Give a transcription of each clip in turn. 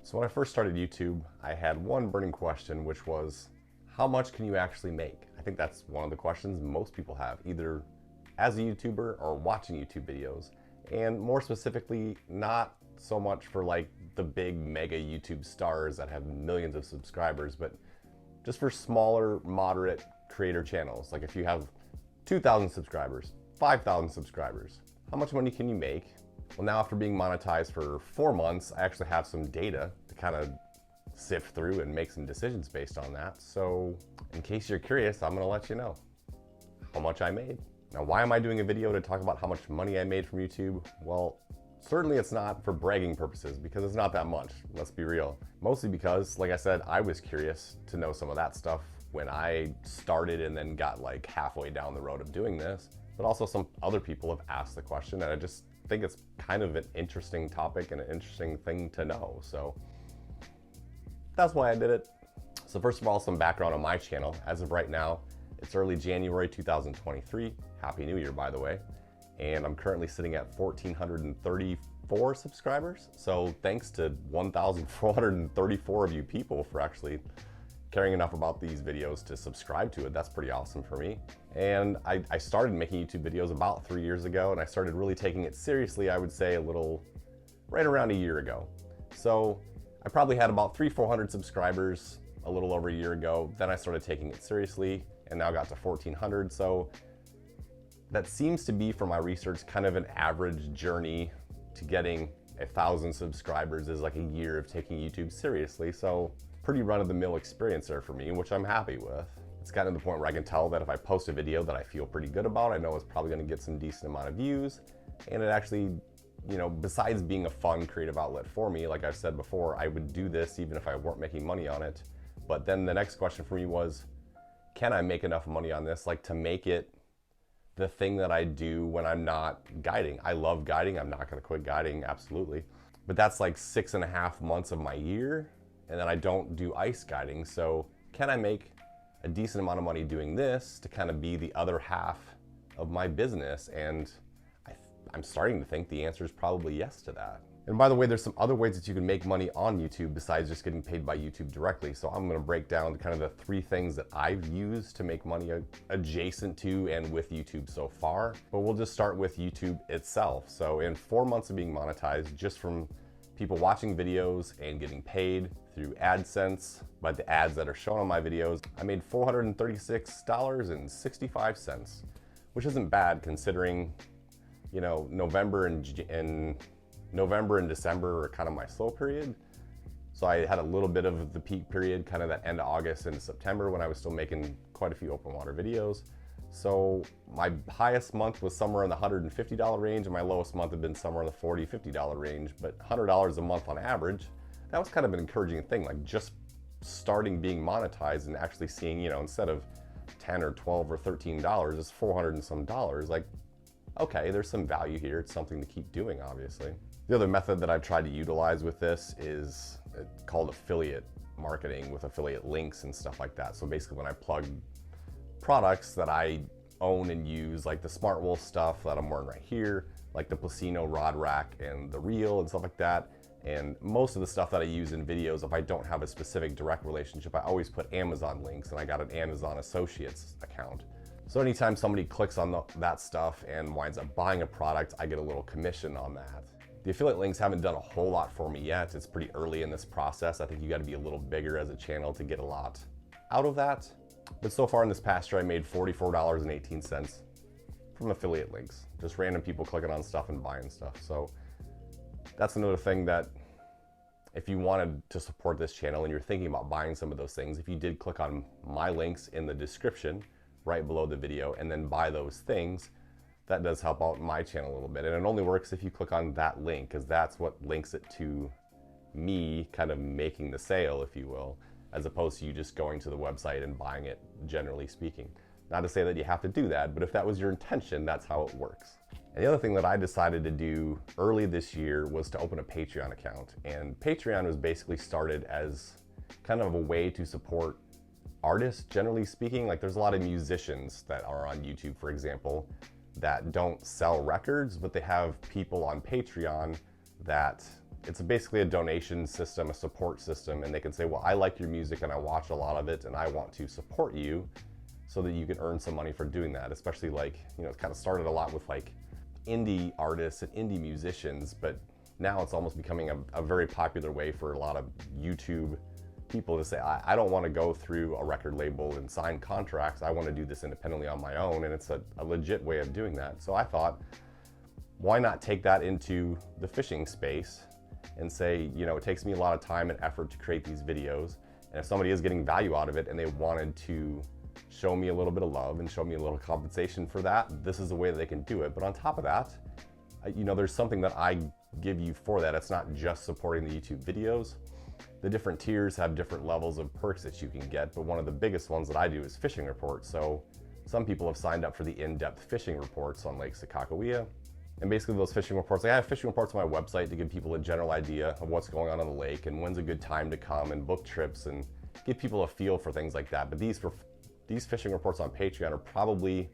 So when I first started YouTube, I had one burning question, which was, how much can you actually make? I think that's one of the questions most people have, either as a YouTuber or watching YouTube videos. And more specifically, not so much for like the big mega YouTube stars that have millions of subscribers, but just for smaller, moderate creator channels. Like if you have 2,000 subscribers, 5,000 subscribers, how much money can you make? Well, now after being monetized for 4 months, I actually have some data to kind of sift through and make some decisions based on that. So in case you're curious, I'm gonna let you know how much I made. Now, why am I doing a video to talk about how much money I made from YouTube? Well, certainly it's not for bragging purposes, because it's not that much, let's be real. Mostly because, like I said, I was curious to know some of that stuff when I started and then got like halfway down the road of doing this. But also some other people have asked the question, and I just think it's kind of an interesting topic and an interesting thing to know. So that's why I did it. So first of all, some background on my channel. As of right now, it's early January 2023. Happy New Year, by the way. And I'm currently sitting at 1,434 subscribers. So thanks to 1,434 of you people for actually caring enough about these videos to subscribe to it. That's pretty awesome for me. And I started making YouTube videos about 3 years ago, and I started really taking it seriously, I would say right around a year ago. So I probably had about 300-400 subscribers a little over a year ago. Then I started taking it seriously and now got to 1,400. So that seems to be, from my research, kind of an average journey to getting 1,000 subscribers is like a year of taking YouTube seriously. So pretty run-of-the-mill experience there for me, which I'm happy with. It's gotten to the point where I can tell that if I post a video that I feel pretty good about, I know it's probably gonna get some decent amount of views. And it actually, you know, besides being a fun creative outlet for me, like I've said before, I would do this even if I weren't making money on it. But then the next question for me was, can I make enough money on this, like to make it the thing that I do when I'm not guiding? I love guiding, I'm not gonna quit guiding, absolutely. But that's like 6.5 months of my year, and then I don't do ice guiding. So can I make a decent amount of money doing this to kind of be the other half of my business? And I'm starting to think the answer is probably yes to that. And by the way, there's some other ways that you can make money on YouTube besides just getting paid by YouTube directly. So I'm gonna break down kind of the 3 things that I've used to make money adjacent to and with YouTube so far. But we'll just start with YouTube itself. So in 4 months of being monetized, just from people watching videos and getting paid through AdSense by the ads that are shown on my videos, I made $436.65, which isn't bad considering, you know, November and December are kind of my slow period. So I had a little bit of the peak period, kind of that end of August into September, when I was still making quite a few open water videos. So my highest month was somewhere in the $150 range, and my lowest month had been somewhere in the $40, $50 range, but $100 a month on average. That was kind of an encouraging thing, like just starting being monetized and actually seeing, you know, instead of 10 or 12 or $13, it's 400 and some dollars. Like, okay, there's some value here. It's something to keep doing, obviously. The other method that I've tried to utilize with this is called affiliate marketing, with affiliate links and stuff like that. So basically when I plug products that I own and use, like the SmartWool stuff that I'm wearing right here, like the Placino rod rack and the reel and stuff like that, and most of the stuff that I use in videos, if I don't have a specific direct relationship, I always put Amazon links, and I got an Amazon Associates account. So anytime somebody clicks on that stuff and winds up buying a product, I get a little commission on that. The affiliate links haven't done a whole lot for me yet. It's pretty early in this process. I think you got to be a little bigger as a channel to get a lot out of that. But so far in this past year, I made $44.18 from affiliate links. Just random people clicking on stuff and buying stuff. So that's another thing that if you wanted to support this channel and you're thinking about buying some of those things, if you did click on my links in the description right below the video and then buy those things, that does help out my channel a little bit. And it only works if you click on that link, because that's what links it to me kind of making the sale, if you will, as opposed to you just going to the website and buying it, generally speaking. Not to say that you have to do that, but if that was your intention, that's how it works. And the other thing that I decided to do early this year was to open a Patreon account. And Patreon was basically started as kind of a way to support artists, generally speaking. Like there's a lot of musicians that are on YouTube, for example, that don't sell records, but they have people on Patreon that it's basically a donation system, a support system, and they can say, well, I like your music and I watch a lot of it and I want to support you so that you can earn some money for doing that. Especially like, you know, it kind of started a lot with like indie artists and indie musicians, but now it's almost becoming a very popular way for a lot of YouTube people to say, I don't want to go through a record label and sign contracts. I want to do this independently on my own, and it's a legit way of doing that. So I thought, why not take that into the fishing space and say, you know, it takes me a lot of time and effort to create these videos, and if somebody is getting value out of it and they wanted to show me a little bit of love and show me a little compensation for that, this is a way that they can do it. But on top of that, you know, there's something that I give you for that. It's not just supporting the YouTube videos. The different tiers have different levels of perks that you can get, but one of the biggest ones that I do is fishing reports. So some people have signed up for the in-depth fishing reports on Lake Sakakawea. And basically those fishing reports, I have fishing reports on my website to give people a general idea of what's going on the lake and when's a good time to come and book trips and give people a feel for things like that. But these fishing reports on Patreon are probably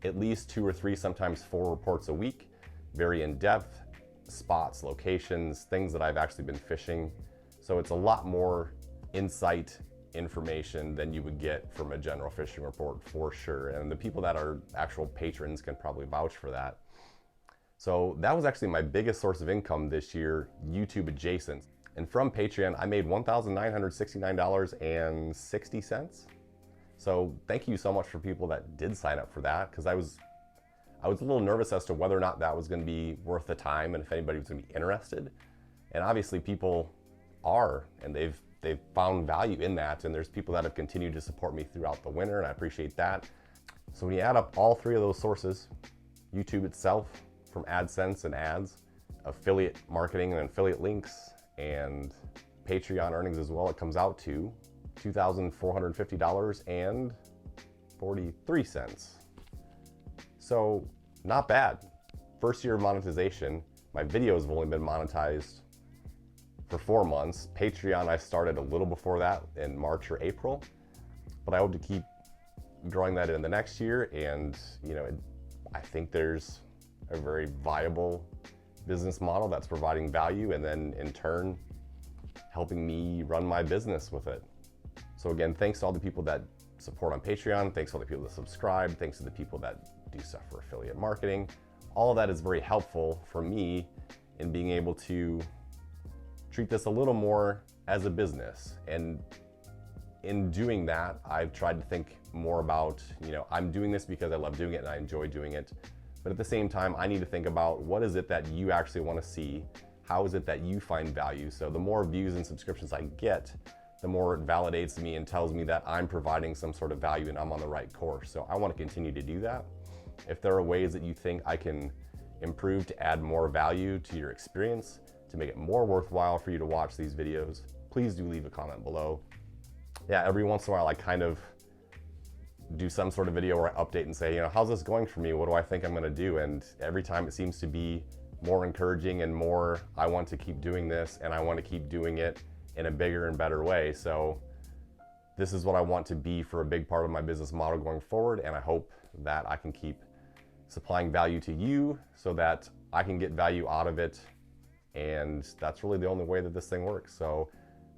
at least 2 or 3, sometimes 4 reports a week, very in-depth, spots, locations, things that I've actually been fishing. So it's a lot more insight information than you would get from a general fishing report for sure. And the people that are actual patrons can probably vouch for that. So that was actually my biggest source of income this year, YouTube adjacent. And from Patreon, I made $1,969.60. So thank you so much for people that did sign up for that, because I was a little nervous as to whether or not that was going to be worth the time and if anybody was going to be interested. And obviously people are, and they've found value in that, and there's people that have continued to support me throughout the winter, and I appreciate that. So when you add up all 3 of those sources, YouTube itself, from AdSense and ads, affiliate marketing and affiliate links, and Patreon earnings as well, it comes out to $2,450.43. So not bad. First year of monetization. My videos have only been monetized for 4 months. Patreon I started a little before that in March or April, but I hope to keep growing that in the next year. And you know, I think there's a very viable business model that's providing value and then in turn helping me run my business with it. So again, thanks to all the people that support on Patreon, thanks to all the people that subscribe, thanks to the people that do stuff for affiliate marketing. All of that is very helpful for me in being able to treat this a little more as a business. And in doing that, I've tried to think more about, you know, I'm doing this because I love doing it and I enjoy doing it. But at the same time, I need to think about what is it that you actually want to see? How is it that you find value? So the more views and subscriptions I get, the more it validates me and tells me that I'm providing some sort of value and I'm on the right course. So I want to continue to do that. If there are ways that you think I can improve to add more value to your experience, to make it more worthwhile for you to watch these videos, please do leave a comment below. Yeah, every once in a while I kind of do some sort of video or I update and say, you know, how's this going for me? What do I think I'm going to do? And every time it seems to be more encouraging and more, I want to keep doing this and I want to keep doing it in a bigger and better way. So this is what I want to be for a big part of my business model going forward. And I hope that I can keep supplying value to you so that I can get value out of it. And that's really the only way that this thing works. So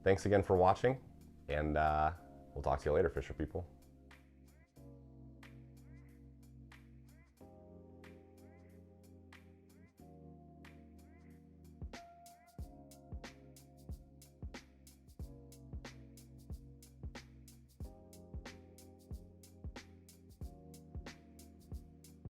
thanks again for watching, and we'll talk to you later, fisher people.